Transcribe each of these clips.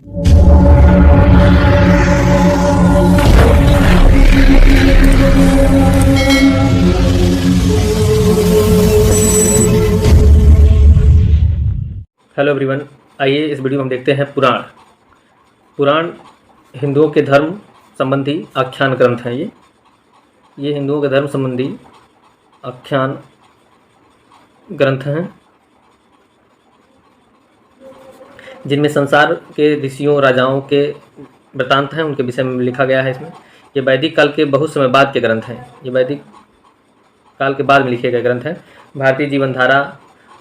Hello everyone, आइए इस video में हम देखते हैं पुराण। पुराण हिंदुओं के धर्म संबंधी आख्यान ग्रंथ हैं। ये हिंदुओं के धर्म संबंधी आख्यान ग्रंथ हैं, जिनमें संसार के ऋषियों राजाओं के वृतांत हैं, उनके विषय में लिखा गया है। इसमें ये वैदिक काल के बहुत समय बाद के ग्रंथ हैं। ये वैदिक काल के बाद में लिखे गए ग्रंथ हैं। भारतीय जीवन धारा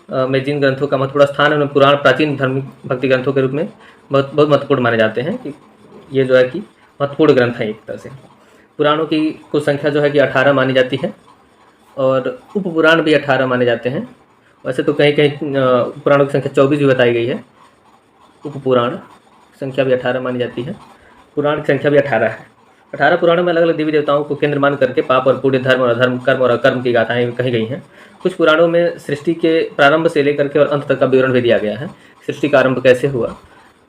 में जिन ग्रंथों का महत्वपूर्ण स्थान है, उनमें पुराण प्राचीन धार्मिक भक्ति ग्रंथों के रूप में बहुत महत्वपूर्ण माने जाते हैं। कि ये जो है कि महत्वपूर्ण ग्रंथ हैं एक तरह से। पुराणों की कुल संख्या जो है कि 18 मानी जाती है, और उपपुराण भी 18 माने जाते हैं। वैसे तो कहीं कहीं पुराणों की संख्या 24 भी बताई गई है। उपपुराण संख्या भी 18 मानी जाती है। पुराण की संख्या भी 18 है। 18 पुराणों में अलग अलग देवी देवताओं को केंद्र मान करके पाप और पुण्य, धर्म और अधर्म, कर्म और अकर्म की गाथाएं कही गई हैं। कुछ पुराणों में सृष्टि के प्रारंभ से लेकर के और अंत तक का विवरण भी दिया गया है। सृष्टि का आरंभ कैसे हुआ,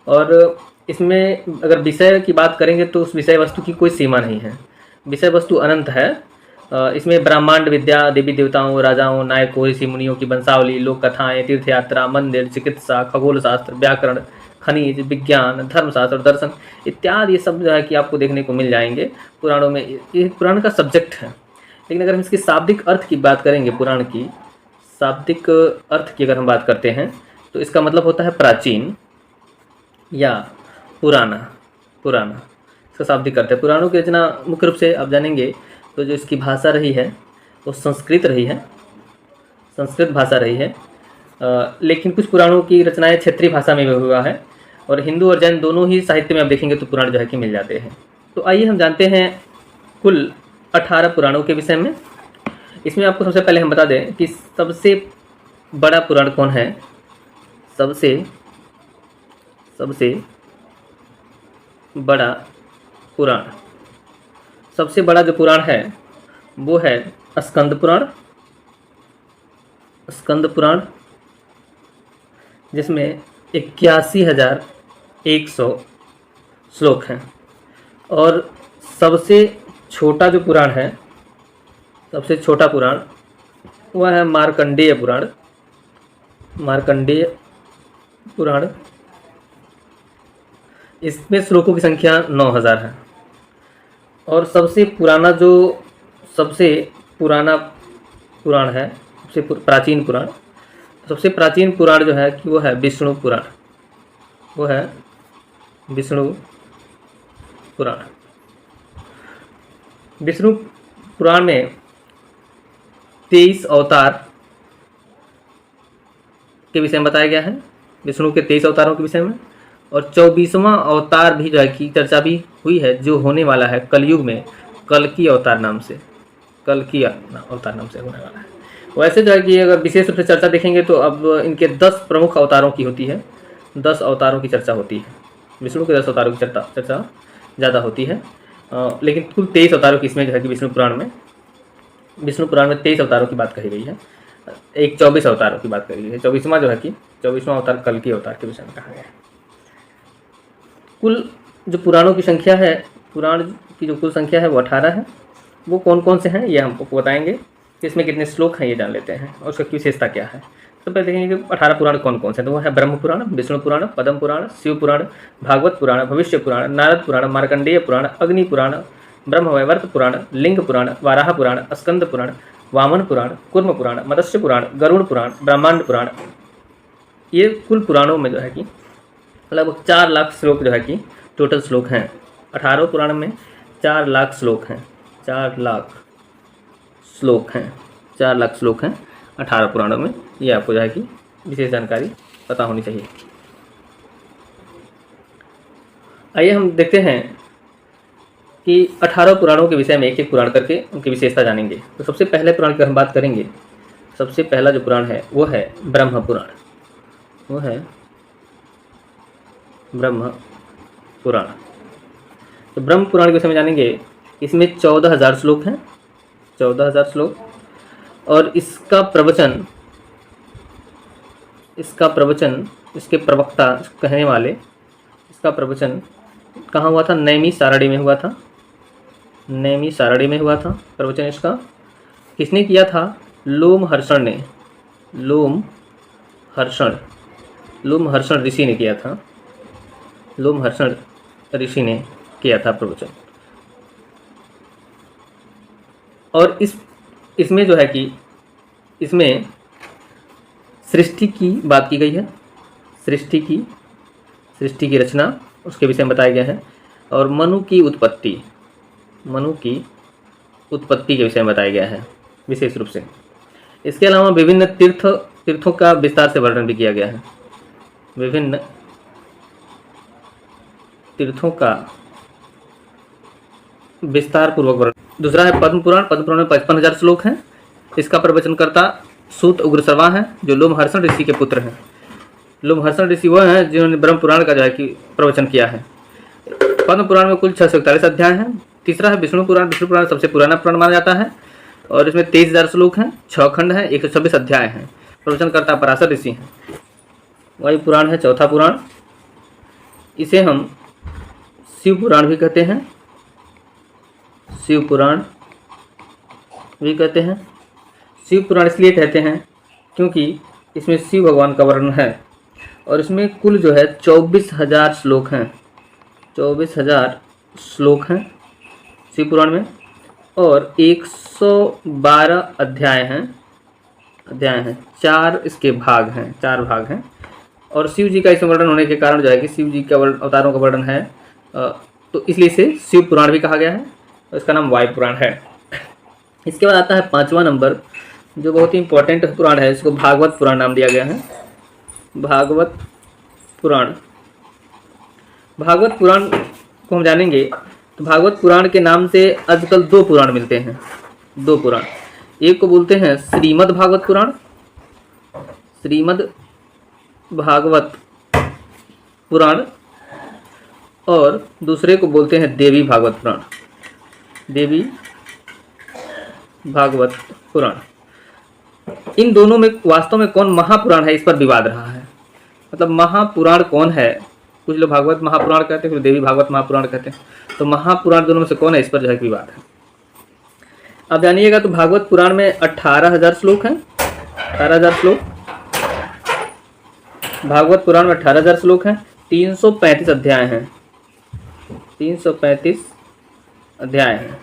और इसमें अगर विषय की बात करेंगे तो उस विषय वस्तु की कोई सीमा नहीं है। विषय वस्तु अनंत है। इसमें ब्रह्मांड विद्या, देवी देवताओं, राजाओं, नायकों, ऋषि मुनियों की वंशावली, लोक कथाएँ, तीर्थयात्रा, मंदिर, चिकित्सा, खगोल शास्त्र, व्याकरण, खनिज विज्ञान, धर्मशास्त्र, दर्शन इत्यादि ये सब जो है कि आपको देखने को मिल जाएंगे पुराणों में। ये पुराण का सब्जेक्ट है। लेकिन अगर हम इसके शाब्दिक अर्थ की बात करेंगे, पुराण की शाब्दिक अर्थ की अगर हम बात करते हैं, तो इसका मतलब होता है प्राचीन या पुराना। पुराना इसका शाब्दिक अर्थ है। पुराणों की रचना मुख्य रूप से आप जानेंगे तो जो इसकी भाषा रही है वो संस्कृत रही है, संस्कृत भाषा रही है। लेकिन कुछ पुराणों की रचनाएं क्षेत्रीय भाषा में भी हुआ है, और हिंदू और जैन दोनों ही साहित्य में आप देखेंगे तो पुराण जो है कि मिल जाते हैं। तो आइए हम जानते हैं कुल 18 पुराणों के विषय में। इसमें आपको सबसे पहले हम बता दें कि सबसे बड़ा पुराण कौन है। सबसे बड़ा पुराण, सबसे बड़ा जो पुराण है वो है स्कंद पुराण। स्कंद पुराण जिसमें 81,100 श्लोक हैं। और सबसे छोटा जो पुराण है, सबसे छोटा पुराण वह है मार्कंडेय पुराण। मार्कंडेय पुराण, इसमें श्लोकों की संख्या 9,000 है। और सबसे पुराना पुराण है, सबसे प्राचीन पुराण, सबसे प्राचीन पुराण जो है कि वो है विष्णु पुराण। वो है विष्णु पुराण। विष्णु पुराण में 23 अवतार के विषय में बताया गया है, विष्णु के 23 अवतारों के विषय में। और 24वां अवतार भी जो है कि चर्चा भी हुई है, जो होने वाला है कलयुग में, कल्कि अवतार नाम से, कल्कि अवतार नाम से होने वाला है। वैसे जो है कि अगर विशेष रूप से चर्चा देखेंगे तो अब इनके 10 प्रमुख अवतारों की होती है। 10 अवतारों की चर्चा होती है। विष्णु के 10 अवतारों की चर्चा ज़्यादा होती है। लेकिन कुल 23 अवतारों की इसमें जो है कि विष्णु पुराण में 23 अवतारों की बात कही गई है। एक 24 अवतारों की बात कही गई है। 24वां जो है कि 24वां अवतार कल्कि अवतार के विषय में कहा गया है। कुल जो पुराणों की संख्या है, पुराण की जो कुल संख्या है वो 18 है। वो कौन कौन से हैं ये हम आपको बताएंगे। इसमें कितने श्लोक हैं ये जान लेते हैं, और उसका विशेषता क्या है। तो पहले देखेंगे कि 18 पुराण कौन कौन से हैं। तो वो है ब्रह्म पुराण, विष्णु पुराण, पद्म पुराण, शिव पुराण, भागवत पुराण, भविष्य पुराण, नारद पुराण, मार्कंडेय पुराण, अग्नि पुराण, ब्रह्मवैवर्त पुराण, लिंग पुराण, वाराह पुराण, स्कंद पुराण, वामन पुराण, कूर्म पुराण, मत्स्य पुराण, गरुड़ पुराण, ब्रह्मांड पुराण। ये कुल पुराणों में जो है कि लगभग 4 लाख श्लोक जो है कि टोटल श्लोक हैं। 18 पुराण में 4 लाख श्लोक हैं। 4 लाख श्लोक हैं। 4 लाख श्लोक हैं 18 पुराणों में। ये आपको जो है कि विशेष जानकारी पता होनी चाहिए। आइए हम देखते हैं कि 18 पुराणों के विषय में एक एक पुराण करके उनकी विशेषता जानेंगे। तो सबसे पहले पुराण की हम बात करेंगे, सबसे पहला जो पुराण है वो है ब्रह्म पुराण। वो है ब्रह्म पुराण। तो ब्रह्म पुराण के विषय में जानेंगे। इसमें 14,000 श्लोक हैं। 14,000 श्लोक। और इसका प्रवचन, इसके प्रवक्ता कहने वाले, इसका प्रवचन कहाँ हुआ था? नैमी सारणी में हुआ था। नैमी सारणी में हुआ था प्रवचन इसका। किसने किया था? लोमहर्षण ने। लोमहर्षण ऋषि ने किया था। लोमहर्षण ऋषि ने किया था प्रवचन। और इसमें जो है कि इसमें सृष्टि की बात की गई है। सृष्टि की रचना उसके विषय में बताया गया है। और मनु की उत्पत्ति के विषय में बताया गया है विशेष रूप से। इसके अलावा विभिन्न तीर्थों का विस्तार से वर्णन भी किया गया है। विभिन्न तीर्थों का विस्तार पूर्वक वर्णन। दूसरा है पद्म पुराण। पद्म पुराण में 55,000 श्लोक हैं। इसका प्रवचनकर्ता सूत उग्रश्रवा हैं, जो लोमहर्षण ऋषि के पुत्र हैं। लोमहर्षण ऋषि वह हैं जिन्होंने ब्रह्म पुराण का जो है कि प्रवचन किया है। पद्म पुराण में कुल 641 अध्याय हैं। तीसरा है विष्णु पुराण। विष्णु पुराण सबसे पुराना पुराण माना जाता है और इसमें 23,000 श्लोक हैं, 6 खंड हैं, 126 अध्याय हैं। प्रवचनकर्ता पराशर ऋषि हैं। वायु पुराण है चौथा पुराण। इसे हम शिव पुराण भी कहते हैं। शिव पुराण भी कहते हैं। शिव पुराण इसलिए कहते हैं क्योंकि इसमें शिव भगवान का वर्णन है और इसमें कुल जो है 24,000 श्लोक हैं। 24,000 श्लोक हैं शिव पुराण में और 112 अध्याय हैं। 4 इसके भाग हैं, 4 भाग हैं। और शिव जी का इसमें वर्णन होने के कारण जो है कि शिव जी का अवतारों का वर्णन है, तो इसलिए इसे शिव पुराण भी कहा गया है। इसका नाम वायु पुराण है। इसके बाद आता है 5वां नंबर, जो बहुत ही इंपॉर्टेंट पुराण है। इसको भागवत पुराण नाम दिया गया है। भागवत पुराण को हम जानेंगे तो भागवत पुराण के नाम से आजकल 2 पुराण मिलते हैं। 2 पुराण, एक को बोलते हैं श्रीमद् भागवत पुराण, श्रीमद् भागवत पुराण, और दूसरे को बोलते हैं देवी भागवत पुराण। देवी भागवत पुराण। इन दोनों में वास्तव में कौन महापुराण है, इस पर विवाद रहा है। मतलब महापुराण कौन है? कुछ लोग भागवत महापुराण कहते हैं, फिर देवी भागवत महापुराण कहते हैं। तो महापुराण दोनों में से कौन है, इस पर जो है विवाद है। आप जानिएगा तो भागवत पुराण में 18,000 श्लोक हैं। 18,000 श्लोक भागवत पुराण में 18,000 श्लोक हैं। 335 अध्याय हैं। 335 अध्याय हैं।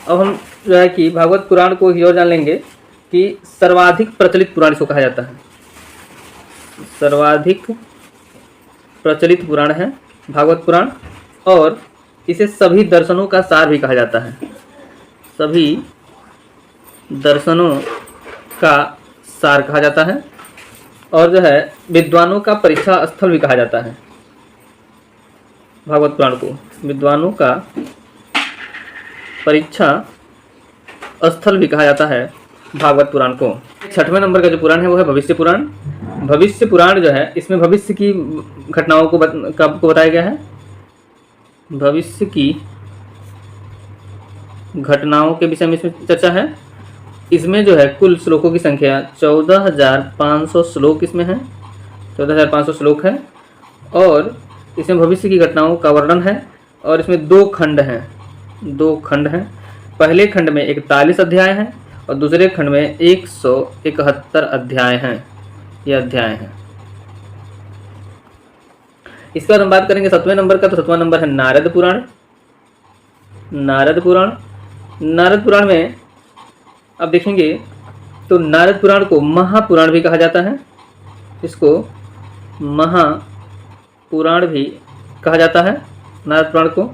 अब हम जो है कि भागवत पुराण को और जान लेंगे कि सर्वाधिक प्रचलित पुराण इसको कहा जाता है। सर्वाधिक प्रचलित पुराण है भागवत पुराण, और इसे सभी दर्शनों का सार भी कहा जाता है। सभी दर्शनों का सार कहा जाता है और जो है विद्वानों का परीक्षा स्थल भी कहा जाता है। भागवत पुराण को विद्वानों का परीक्षा स्थल भी कहा जाता है भागवत पुराण को। 6वें नंबर का जो पुराण है वो है भविष्य पुराण। भविष्य पुराण जो है इसमें भविष्य की घटनाओं को बताया गया है। भविष्य की घटनाओं के विषय में इसमें चर्चा है। इसमें जो है कुल श्लोकों की संख्या 14,500 श्लोक इसमें है। 14,500 श्लोक है और इसमें भविष्य की घटनाओं का वर्णन है। और इसमें 2 खंड हैं। पहले खंड में 41 अध्याय हैं और दूसरे खंड में 171 अध्याय हैं। ये अध्याय हैं। इसके बाद हम बात करेंगे 7वें नंबर का। तो 7वां नंबर है नारद पुराण। नारद पुराण में अब देखेंगे तो नारद पुराण को महापुराण भी कहा जाता है। इसको महापुराण भी कहा जाता है नारद पुराण को।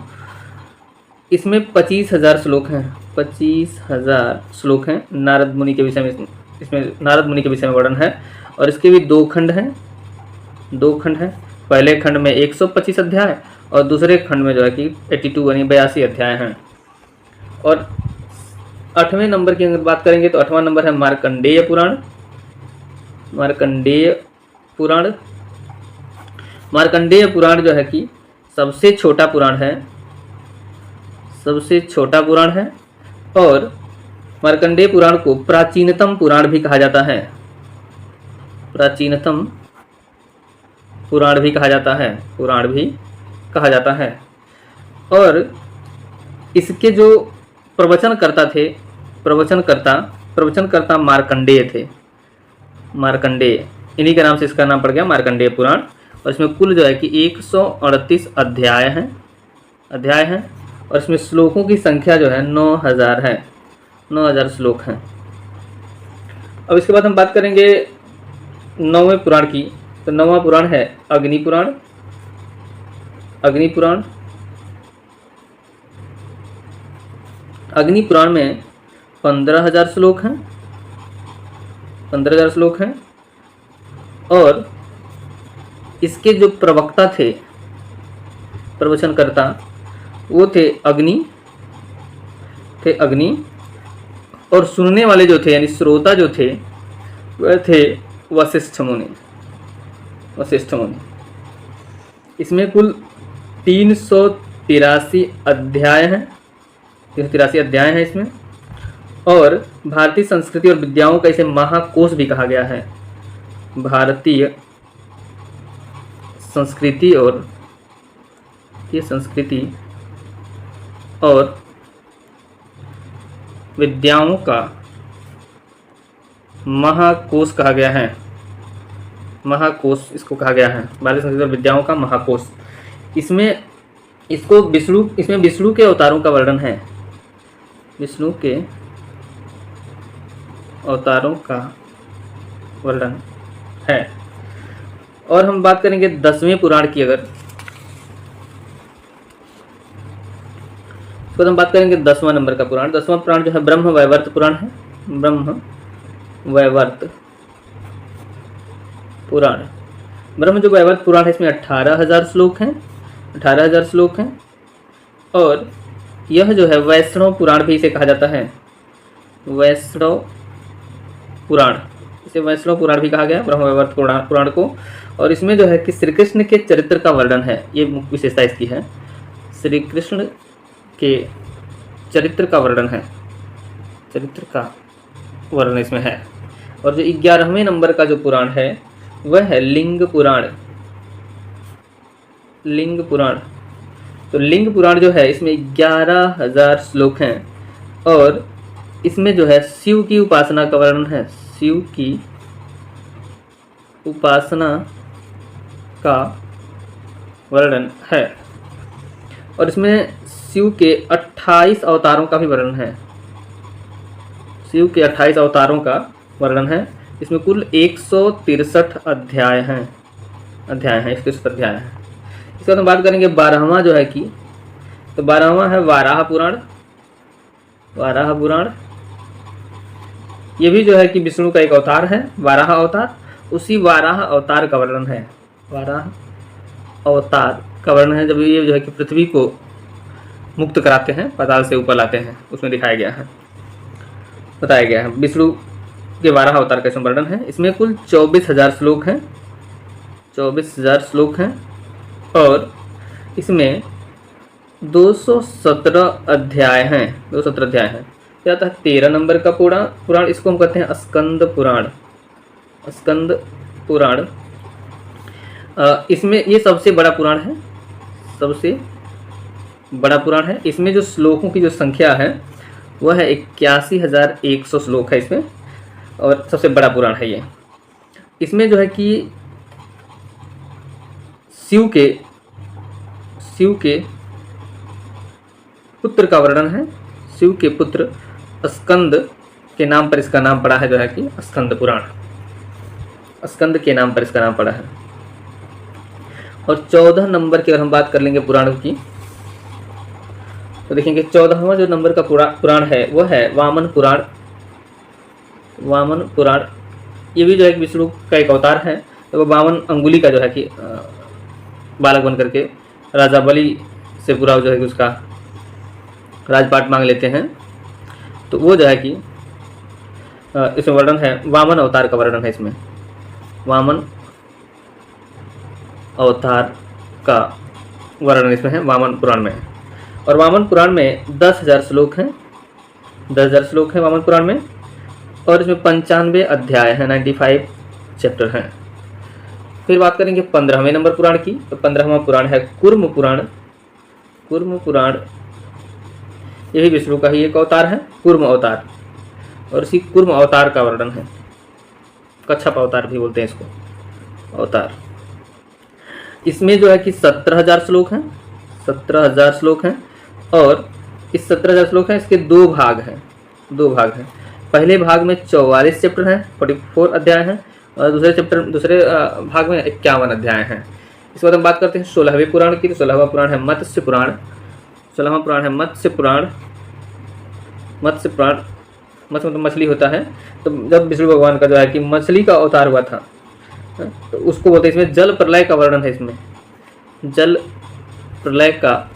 इसमें 25,000 श्लोक हैं। 25,000 श्लोक हैं। नारद मुनि के विषय में इसमें नारद मुनि के विषय में वर्णन है और इसके भी 2 खंड हैं। 2 खंड हैं। पहले खंड में 125 अध्याय और दूसरे खंड में जो है कि 82 यानी 82 अध्याय हैं। और 8वें नंबर की अगर बात करेंगे तो 8वां नंबर है मार्कंडेय पुराण। मार्कंडेय पुराण जो है कि सबसे छोटा पुराण है और मार्कंडेय पुराण को प्राचीनतम पुराण भी कहा जाता है। पुराण भी कहा जाता है। और इसके जो प्रवचनकर्ता मार्कंडेय थे। मार्कंडेय, इन्हीं के नाम से इसका नाम पड़ गया मार्कंडेय पुराण। और इसमें कुल जो है कि 138 अध्याय हैं और इसमें श्लोकों की संख्या जो है 9000 है, 9000 श्लोक हैं। अब इसके बाद हम बात करेंगे 9वें पुराण की। तो 9वां पुराण है अग्नि पुराण। अग्नि पुराण में 15,000 श्लोक हैं, 15,000 श्लोक हैं। और इसके जो प्रवक्ता थे, प्रवचनकर्ता, वो थे अग्नि। और सुनने वाले जो थे यानी श्रोता जो थे वह थे वशिष्ठ मुनि। इसमें कुल 383 अध्याय हैं, 383 अध्याय हैं इसमें। और भारतीय संस्कृति और विद्याओं का इसे महाकोश भी कहा गया है। भारतीय संस्कृति और विद्याओं का महाकोश कहा गया है। महाकोश इसको कहा गया है, भारतीय संस्कृति और विद्याओं का महाकोश। इसमें विष्णु के अवतारों का वर्णन है। विष्णु के अवतारों का वर्णन है। और हम बात करेंगे 10वें पुराण की। अगर तो हम बात करेंगे 10वां नंबर का पुराण। 10वां पुराण जो है ब्रह्मवैवर्त पुराण है। ब्रह्मवैवर्त पुराण, जो वैवर्त पुराण है, इसमें 18,000 श्लोक हैं, 18,000 श्लोक हैं। और यह जो है वैष्णव पुराण भी इसे कहा जाता है। वैष्णव पुराण, इसे वैष्णव पुराण भी कहा गया ब्रह्मवैवर्त पुराण को। और इसमें जो है कि श्री कृष्ण के चरित्र का वर्णन है, ये मुख्य विशेषता इसकी है। श्री कृष्ण के चरित्र का वर्णन है, चरित्र का वर्णन इसमें है। और जो 11वें नंबर का जो पुराण है वह है लिंग पुराण। तो लिंग पुराण जो है इसमें 11,000 श्लोक हैं। और इसमें जो है शिव की उपासना का वर्णन है। शिव की उपासना का वर्णन है। और इसमें शिव के 28 अवतारों का भी वर्णन है। शिव के 28 अवतारों का वर्णन है। इसमें कुल 163 अध्याय हैं, 163 अध्याय हैं। इसके बाद हम बात करेंगे 12वां जो है कि, तो 12वां है वाराह पुराण। ये भी जो है कि विष्णु का एक अवतार है, वाराह अवतार। उसी वाराह अवतार का वर्णन है। वाराह अवतार का वर्णन है जब ये जो है कि पृथ्वी को मुक्त कराते हैं, पाताल से ऊपर लाते हैं, उसमें बताया गया है। विष्णु के 12 अवतार का इसमें वर्णन है। इसमें कुल 24,000 श्लोक हैं, 24,000 श्लोक हैं। और इसमें 217 अध्याय हैं, 217 अध्याय हैं। क्या आता है 13 नंबर का पुराण, इसको हम कहते हैं स्कंद पुराण। इसमें ये सबसे बड़ा पुराण है। इसमें जो श्लोकों की जो संख्या है वह है 81,100 श्लोक है इसमें। और सबसे बड़ा पुराण है ये। इसमें जो है कि शिव के पुत्र का वर्णन है। शिव के पुत्र स्कंद के नाम पर इसका नाम पड़ा है, जो है कि स्कंद पुराण, स्कंद के नाम पर इसका नाम पड़ा है। और 14 नंबर की अगर हम बात कर लेंगे पुराण की, तो देखेंगे 14वां जो नंबर का पुराण है वह है वामन पुराण। ये भी जो है कि विष्णु का एक अवतार है। तो वो वामन अंगुली का जो है कि बालक बन करके राजा बलि से पूरा जो है कि उसका राजपाट मांग लेते हैं। तो वो जो है कि इसमें वर्णन है, वामन अवतार का वर्णन है इसमें, वामन अवतार का वर्णन इसमें है, वामन पुराण में है। और वामन पुराण में 10,000 श्लोक हैं, 10,000 श्लोक हैं वामन पुराण में। और इसमें 95 अध्याय हैं, 95 चैप्टर हैं। फिर बात करेंगे 15वें नंबर पुराण की। तो 15वां पुराण है कूर्म पुराण। कूर्म पुराण ये भी विष्णु का ही एक अवतार है, कूर्म अवतार, और इसी कूर्म अवतार का वर्णन है। कच्छप अवतार भी बोलते हैं इसको, अवतार। इसमें जो है कि 17,000 श्लोक हैं, 17,000 श्लोक हैं। और इस 17,000 श्लोक हैं, इसके दो भाग हैं। पहले भाग में 44 चैप्टर हैं, 44 अध्याय हैं, और दूसरे भाग में 51 अध्याय हैं। इसके बाद हम बात करते हैं 16वें पुराण की। तो 16वां पुराण है मत्स्य पुराण। 16वां पुराण है मत्स्य पुराण। मत्स्य मतलब मछली होता है। तो जब विष्णु भगवान का जो है कि मछली का अवतार हुआ था, तो उसको बोलते हैं, इसमें जल प्रलय का वर्णन है। इसमें जल प्रलय का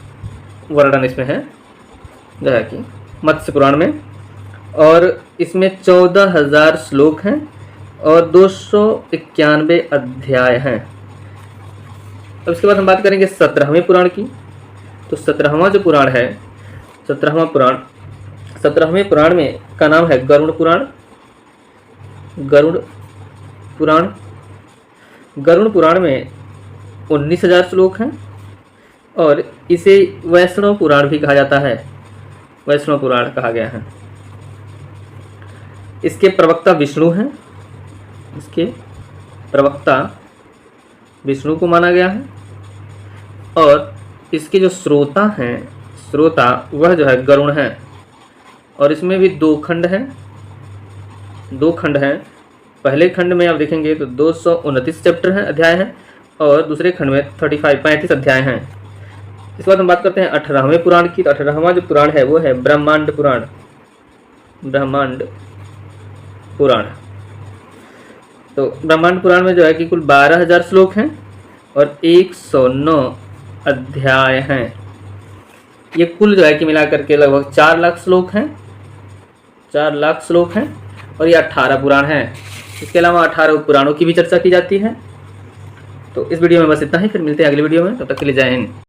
वर्णन इसमें है जो है कि मत्स्य पुराण में। और इसमें 14,000 श्लोक हैं और 291 अध्याय हैं। अब इसके बाद हम बात करेंगे 17वें पुराण की। तो 17वां जो पुराण है, 17वां पुराण में का नाम है गरुड़ पुराण। गरुड़ पुराण में 19,000 श्लोक हैं और इसे वैष्णव पुराण भी कहा जाता है, वैष्णव पुराण कहा गया है। इसके प्रवक्ता विष्णु हैं, इसके प्रवक्ता विष्णु को माना गया है। और इसके जो श्रोता वह जो है गरुड़ हैं। और इसमें भी 2 खंड हैं। पहले खंड में आप देखेंगे तो 229 चैप्टर हैं, अध्याय हैं, और दूसरे खंड में 35 अध्याय हैं। इसके बाद हम बात करते हैं 18वें पुराण की। तो 18वां जो पुराण है वो है ब्रह्मांड पुराण। तो ब्रह्मांड पुराण में जो है कि कुल 12,000 श्लोक हैं और 109 अध्याय हैं। ये कुल जो है कि मिलाकर के लगभग 4 लाख श्लोक हैं, 4 लाख श्लोक हैं। और ये 18 पुराण हैं। इसके अलावा 18 पुराणों की भी चर्चा की जाती है। तो इस वीडियो में बस इतना ही, फिर मिलते हैं अगली वीडियो में। तब तक के लिए जय हिंद।